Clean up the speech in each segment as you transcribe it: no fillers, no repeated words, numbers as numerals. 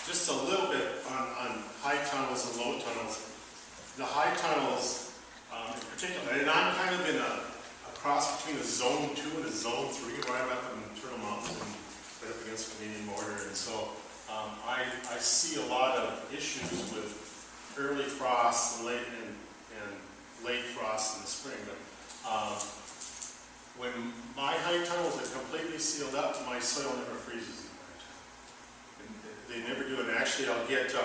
just a little bit on high tunnels and low tunnels. The high tunnels, in particular, and I'm kind of in a cross between a zone 2 and a zone 3, where I'm up in Turtle Mountain and right up against the Canadian border, and so I see a lot of issues with early frosts and late frosts in the spring. But when my high tunnels are completely sealed up, my soil never freezes in winter. They never do, and actually I'll get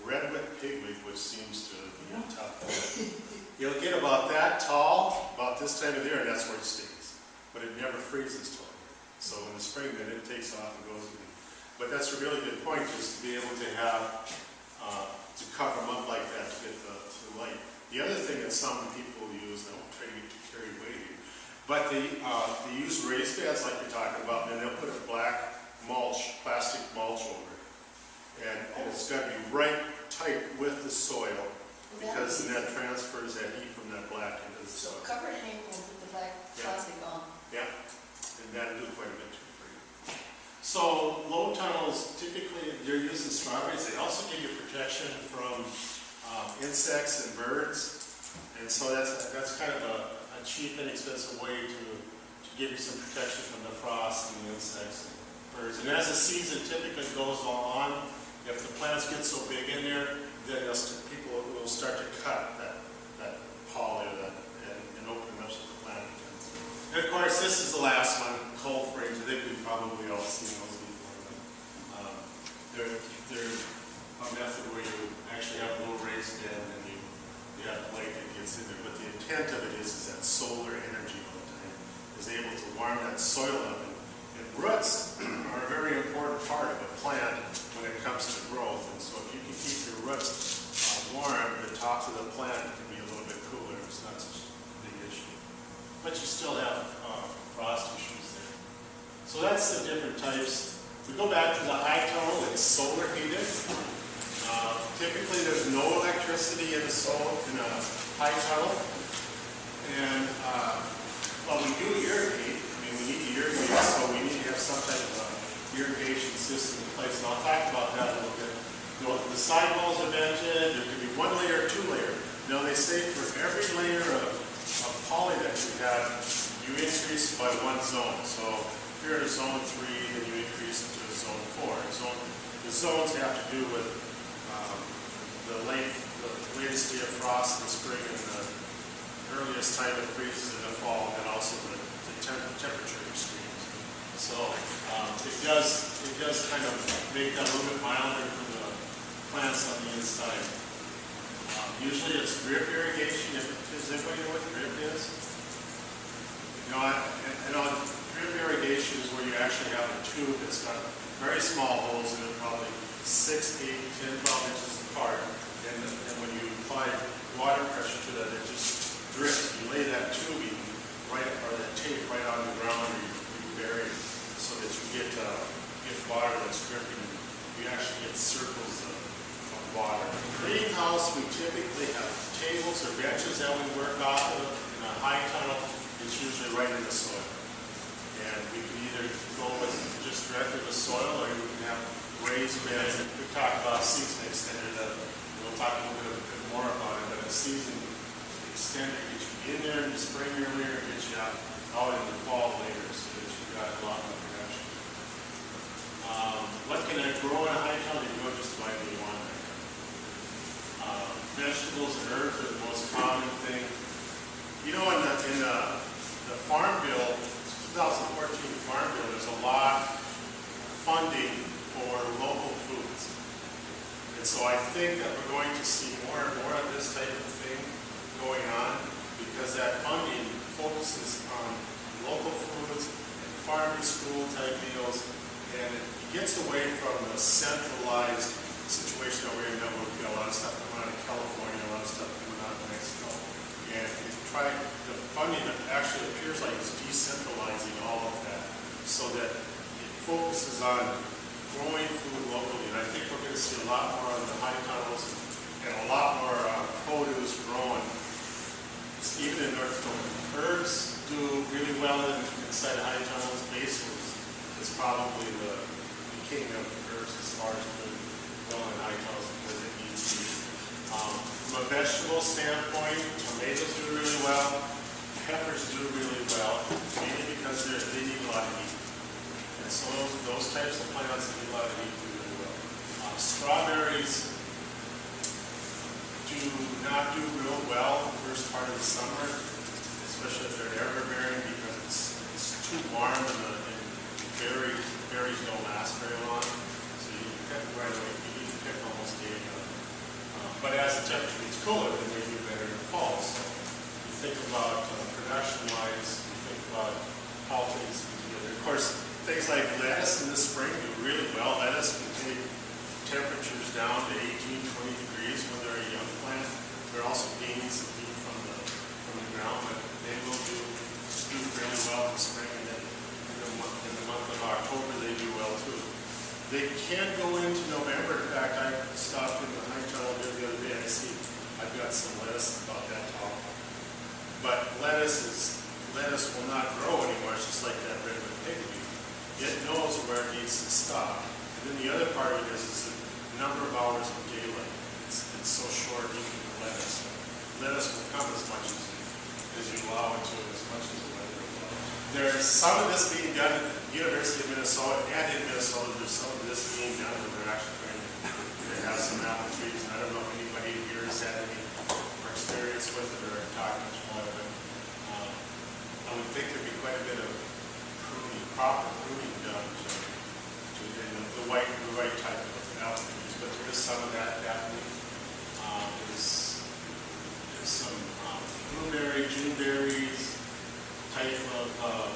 redwood pigweed, which seems to be tough. You'll get about that tall, about this time of the year, and that's where it stays. But it never freezes tall. So in the spring, then it takes off and goes again. But that's a really good point, is to be able to have, to cover them up like that to get the light. The other thing that some people use, I won't try to get too carried away here, but they use raised beds like you're talking about, and they'll put a black mulch, plastic mulch over it. And it's got to be right tight with the soil, because then that transfers that heat from that black into the soil. So cover it and we'll put the black plastic on. Yeah, and that'll do quite a bit too for you. So low tunnels, typically they're using strawberries. They also give you protection from insects and birds, and so that's kind of a cheap, inexpensive way to give you some protection from the frost and the insects and birds. And as the season typically goes on, if the plants get so big in there, then people will start to cut that poly and open it up so the plant begins. And of course, this is the last one, cold frames. I think we've probably all seen those before. They're a method where you actually have a little raised bed and then you have light that gets in there. But the intent of it is that solar energy all the time is able to warm that soil up. And roots are a very important part of a plant when it comes to growth. And so if you can keep your roots warm, the top of the plant can be a little bit cooler. It's not such a big issue. But you still have frost issues there. So that's the different types. We go back to the high tunnel, it's solar heated. Typically there's no electricity in a high tunnel. And well, we do irrigate. I mean, we need to irrigate, so we need to have some type of irrigation system in place. And I'll talk about that a little bit. You know, the sidewalls are vented. There could be 1 layer or 2 layer. Now they say for every layer of poly that you have, you increase by 1 zone. So if you're in a zone 3, then you increase into a zone 4. The zones have to do with the latest day of frost in the spring and the earliest time it freezes in the fall, and then also the temperature extremes. So it does kind of make that a little bit milder for the plants on the inside. Usually it's drip irrigation. Does anybody know what drip is? You know, drip irrigation is where you actually have a tube that's got very small holes in it, probably 6, 8, 10, 12 inches apart. And when you apply water pressure to that, it just drips. You lay that tubing right, or that tape right on the ground, or you bury it so that you get water that's dripping. You actually get circles of water. In the greenhouse, we typically have tables or benches that we work off of. In a high tunnel, it's usually right in the soil. And we can either go with just directly the soil, or we can have raised beds. We talked about season extender. We'll talk a little bit more about it, but a season extender gets you in there in the spring earlier and gets you out in the fall later, so that you've got a lot more production. What can I grow in a high tunnel? You grow just about anything you want. Vegetables and herbs are the most common thing. You know, in the Farm Bill, 2014 Farm Bill, there's a lot of funding for local foods. And so I think that we're going to see more and more of this type of thing going on, because that funding focuses on local foods and farm-to-school type meals, and it gets away from the centralized situation that we're in now, where we got a lot of stuff coming out of California, a lot of stuff coming out of Mexico. And the funding actually appears like it's decentralizing all of that, so that it focuses on growing food locally. And I think we're going to see a lot more on the high tunnels and a lot more produce growing, even in North Dakota. Herbs do really well inside the high tunnels. Basil is probably the king of herbs as far as food. vegetable standpoint, tomatoes do really well, peppers do really well, mainly because they need a lot of heat. And so those types of plants that need a lot of heat do really well. Strawberries do not do real well the first part of the summer, especially if they're ever-bearing, because it's too warm and the berries don't last very long. So you can pick right away. You need to pick almost daily. But as the temperature gets cooler, then they do better in the fall. So you think about production-wise, you think about how things come together. Of course, things like lettuce in the spring do really well. Lettuce can take temperatures down to 18, 20 degrees when they're a young plant. They're also gaining some heat from the ground, but they will do really well in the spring. And then in the month of October, they do well too. They can go into November. In fact, I stopped in the high tunnel the other day. I've got some lettuce about that tall. But lettuce will not grow anymore. It's just like that redwood pigweed. It knows where it needs to stop. And then the other part of it is the number of hours of daylight. It's so short, even for lettuce. Lettuce will come as much as you allow it to, as much as the weather will allow. There's some of this being done at the University of Minnesota, and in Minnesota, there's some of this being done where they're actually trying to have some apple trees. And I don't know if anybody here has had any experience with it or talked much about it, but I would think there'd be quite a bit of proper pruning done to the right type of apple trees, but there is some of that happening. There's some blueberry, Juneberries type of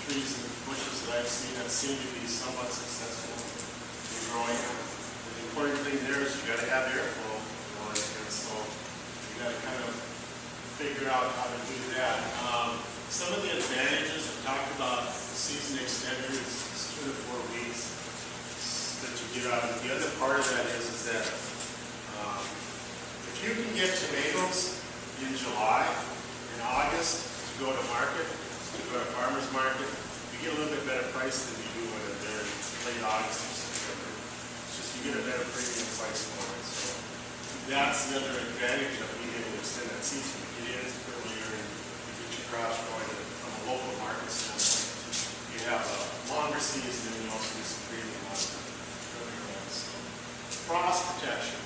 trees and bushes that I've seen that seem to be somewhat successful in growing. The important thing there is you got to have airflow going, and so you got to kind of figure out how to do that. Some of the advantages we talked about season extender is 2 to 4 weeks that you get out of it. The other part of that is that if you can get tomatoes in July and August to go to market, to go to farmer's market, you get a little bit better price than you do when they're late August or September. It's just you get a better premium price for it. So that's the other advantage of being able to extend that season. It is earlier and you get your crops growing from a local market standpoint. You have a longer season and you also get some premium on it. Frost protection.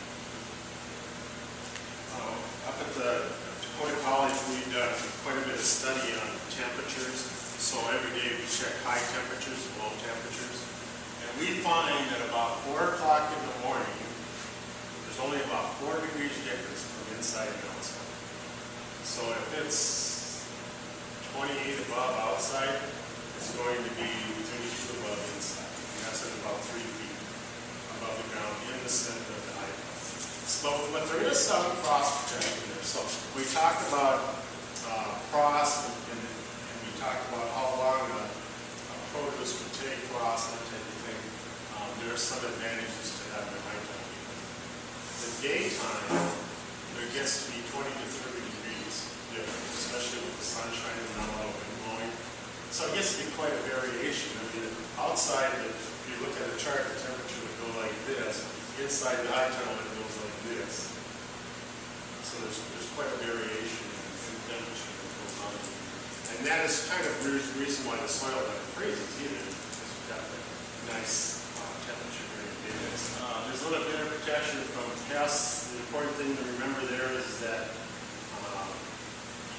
Up at the Dakota College, we've done quite a bit of study on temperatures. So every day we check high temperatures and low temperatures. And we find that about 4 o'clock in the morning, there's only about 4 degrees difference from inside and outside. So if it's 28 above outside, it's going to be 32 above inside. And that's at about 3 feet above the ground in the center of the high. But there is some frost protection there. So we talked about frost and we talked about how long a produce would take frost and that type of thing. There are some advantages to having a high temperature. The daytime, there gets to be 20 to 30 degrees different, especially with the sun shining and not a lot of wind blowing. So I guess it'd be quite a variation. I mean, outside, if you look at a chart, the temperature would go like this. Inside the high tunnel, it goes like this. So there's quite a variation in temperature that goes on. And that is kind of the reason why the soil never freezes either, because you've got the nice temperature during the days. There's a little bit of protection from pests. The important thing to remember there is that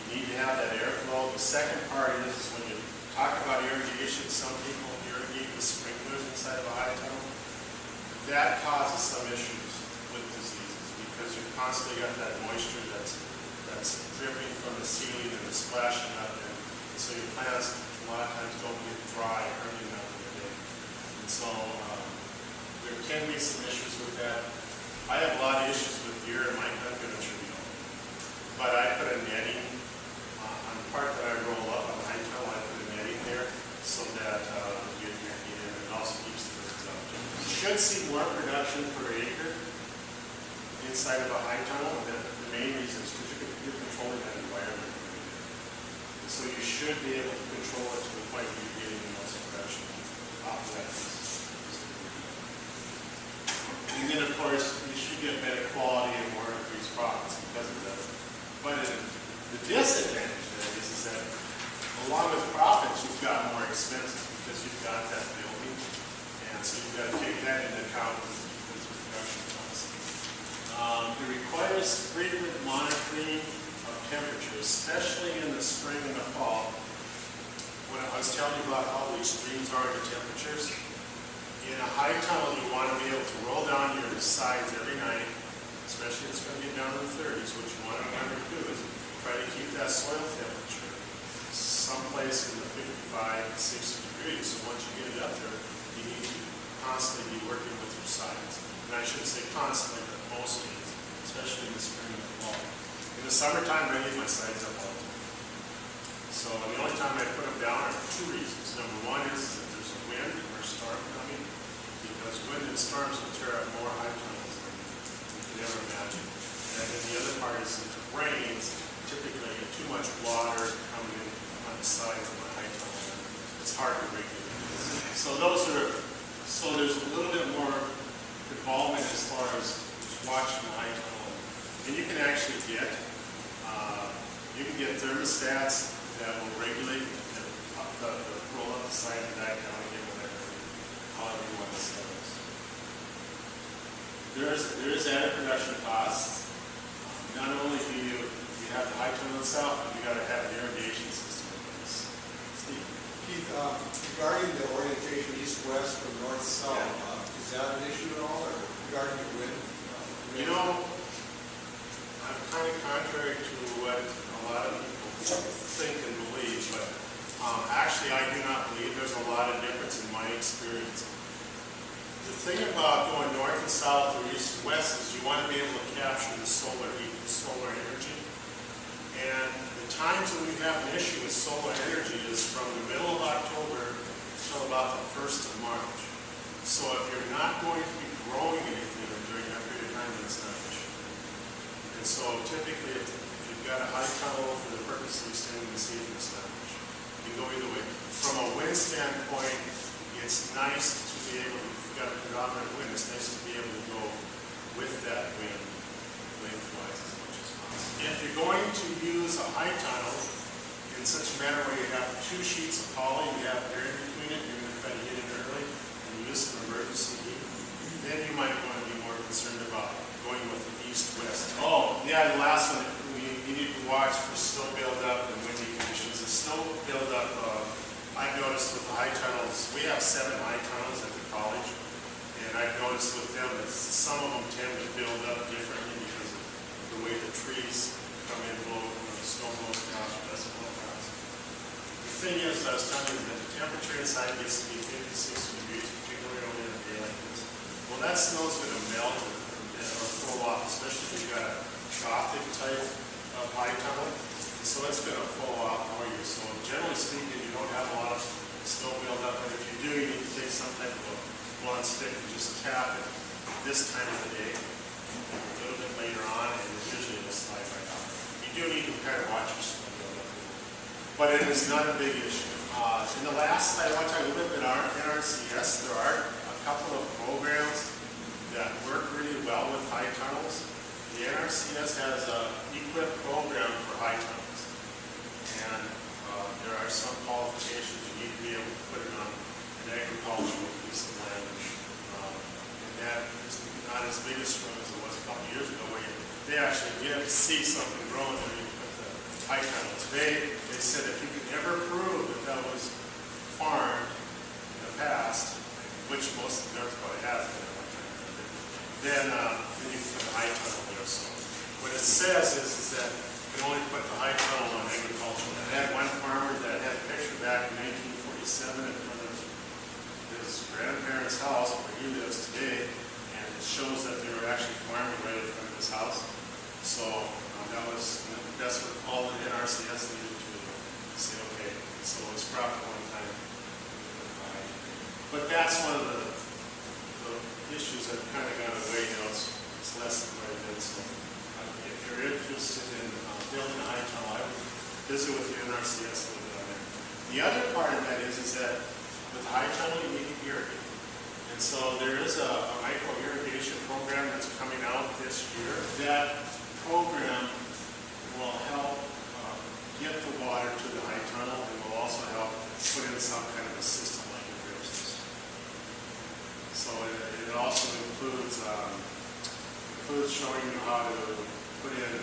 you need to have that airflow. The second part is when you talk about irrigation, some people irrigate with sprinklers inside of a high tunnel. That causes some issues with diseases because you've constantly got that moisture that's dripping from the ceiling and it's splashing up, and so your plants a lot of times don't get dry early enough in the day. And so there can be some issues with that. I have a lot of issues with deer in my country, I'm sure you know. But I put a netting on the part that I roll up on the high tunnel. I put a netting there so that the deer can't get in, and it also keeps the birds out. You should see more production per acre inside of a high tunnel, and the main reason is because you're controlling that environment. So you should be able to control it to the point where you're getting the most production off of that piece. And then of course, you should get better quality and more increased profits because The disadvantage then is that along with profits, you've got more expenses because you've got that building. And so you've got to take that into account with production costs. It requires frequent monitoring of temperature, especially in the spring and the fall. When I was telling you about how the extremes are in the temperatures, in a high tunnel, you want to be able to roll down your sides every night, especially if it's going to get down to the 30s. What you want to remember to do is try to keep that soil temperature someplace in the 55, 60 degrees. So once you get it up there, you need to constantly be working with your sides. And I shouldn't say constantly, but most days, especially in the spring and the fall. In the summertime, I leave my sides up all the time. So the only time I put them down are for two reasons. Number one is that there's a wind or a storm coming, because wind and storms will tear up more high tunnels than you could ever imagine. And then the other part is if it rains, typically I get too much water coming in on the sides of my high tunnel. It's hard to regulate. So there's a little bit more involvement as far as watching the high tunnel. And you can actually get thermostats that will regulate roll up the side and back down again, however you want to set those. There is added production costs. Not only do you have the high tunnel itself, but you got to have an irrigation system in place. Steve? Keith, regarding the orientation east-west or north-south, is that an issue at all, or regarding the wind? You know, I'm kind of contrary to what a lot of people think and believe, but actually I do not believe there's a lot of difference in my experience. The thing about going north and south or east and west is you want to be able to capture the solar heat, the solar energy. And the times when we have an issue with solar energy is from the middle of October until about the 1st of March. So if you're not going to be growing anything during that period of time, then it's not an issue. And so typically if you've got a high tunnel for the purpose of extending the season, it's not an issue. You can go either way. From a wind standpoint, it's nice to be able to, if you've got a predominant wind, it's nice to be able to go with that wind lengthwise as much as possible. If you're going to use a high tunnel in such a manner where you have two sheets of poly, you have air in between it, you're going to try to get in early and use some emergency heat, then you might want to be more concerned about going with the east-west. Oh, yeah, the last one, you need to watch for snow buildup and windy conditions. The snow buildup, I've noticed with the high tunnels, we have 7 high tunnels at the college, and I've noticed with them that some of them tend to build up differently because of the way the trees come in, blow, when the snow blows across or doesn't blow across. The thing is, I was telling you that the temperature inside gets to be 50, 60 degrees, particularly early in a day like this. Well, that snow's going to melt or fall off, especially if you've got a Gothic type of high tunnel. So it's going to fall off for you. So generally speaking, you don't have a lot of snow buildup, but if you do, you need to take some type of a blunt stick and just tap it this time of the day, a little bit later on, and usually it'll slide right out. You do need to kind of watch your snow buildup. But it is not a big issue. In the last slide, I want to talk a little bit about NRCS. There are a couple of programs that work really well with high tunnels. The NRCS has an EQUIP program for high tunnels. And there are some qualifications you need to be able to put it on an agricultural piece of land. And that is not as big a struggle as it was a couple years ago, where they actually get to see something growing there you put the high tunnel. Today, they said if you could ever prove that that was farmed in the past, which most of North Dakota has been at one time, then you can put the high tunnel there. So what it says is that you can only put the high tunnel on agricultural. And I had one farmer that had a picture back in 1947 in front of his grandparents' house where he lives today, and it shows that they were actually farming right in front of his house. So that's what all the NRCS needed to say, okay, so it was cropped at one time. But that's one of the issues that kind of got away. It's less than what it is. So if you're interested in building a high tunnel, I would visit with the NRCS a little bit on that. The other part of that is that with the high tunnel, you need to irrigate. And so there is a micro showing you how to put in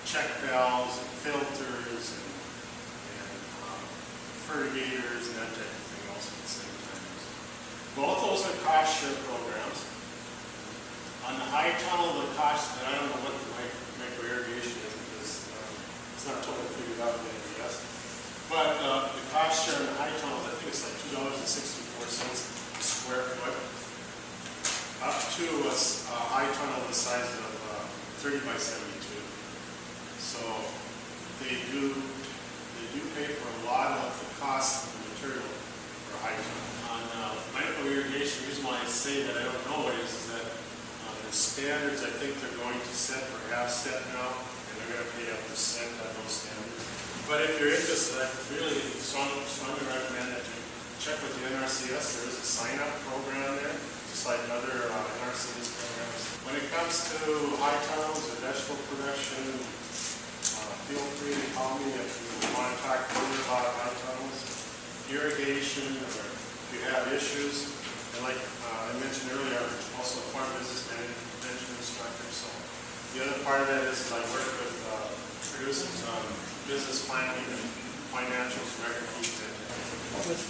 check valves and filters and fertigators and that type of thing also at the same time. Both those are cost share programs. On the high tunnel, the cost, and I don't know what the micro irrigation is because it's not totally figured out yet, yes. But the cost share on the high tunnel, I think it's like $2.64 a square foot, up to a high tunnel the size of 30 by 72. So they do pay for a lot of the cost of the material for high tunnel. On micro irrigation, the reason why I say that I don't know it is that the standards I think they're going to set or have set now, and they're going to pay up to set on those standards. But if you're interested, I really strongly recommend that you check with the NRCS. There is a sign-up program there, just like other NRCS programs. When it comes to high tunnels or vegetable production, feel free to call me if you want to talk further about high tunnels, irrigation, or if you have issues. And like I mentioned earlier, I'm also a farm business management instructor. So the other part of that is I work with producers on business planning and financials, record keeping. With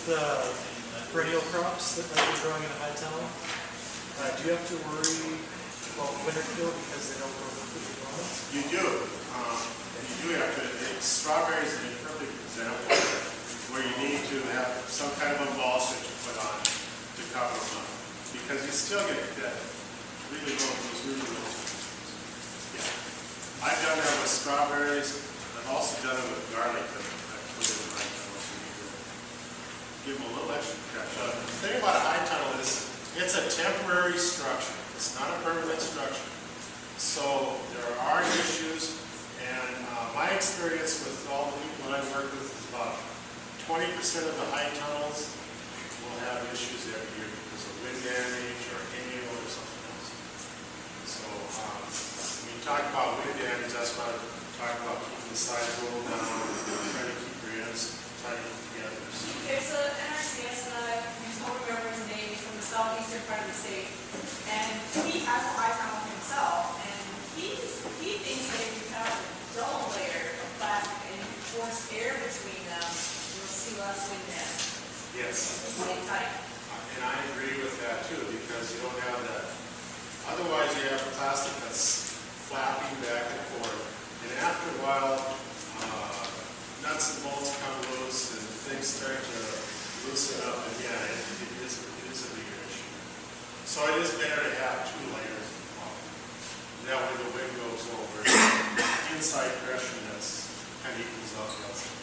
perennial crops that might be growing in a high tunnel, do you have to worry about winter kill because they don't grow completely normal? You do. You do have to. Strawberries are a perfect example where you need to have some kind of a mulch that you put on to cover them up. Because you still get that really low, those really low temperatures. Yeah. I've done that with strawberries. I've also done it with garlic that I put in the high tunnel so you can give them a little extra pressure. The thing about a high tunnel is it's a temporary structure. It's not a permanent structure. So there are issues, and my experience with all the people that I've worked with is about 20% of the high tunnels will have issues every year because of wind damage or hail or something else. So when you talk about wind damage, that's why I talk about keeping the sides rolled down, trying to keep your ends tight together. There's an NRCS guy, I don't remember his name, he's from the southeastern part of the state, and he has a high tunnel himself, and he thinks that if you have a double layer of plastic and you force air between them, you'll see less wind damage. Yes. It's really tight. And I agree with that too, because you don't have that. Otherwise, you have plastic that's flapping back and forth. And after a while, nuts and bolts come loose and things start to loosen up. And yeah, it is a bigger issue. So it is better to have two layers of plastic. That way the wind goes over. Inside pressure that's kind of equals out the outside.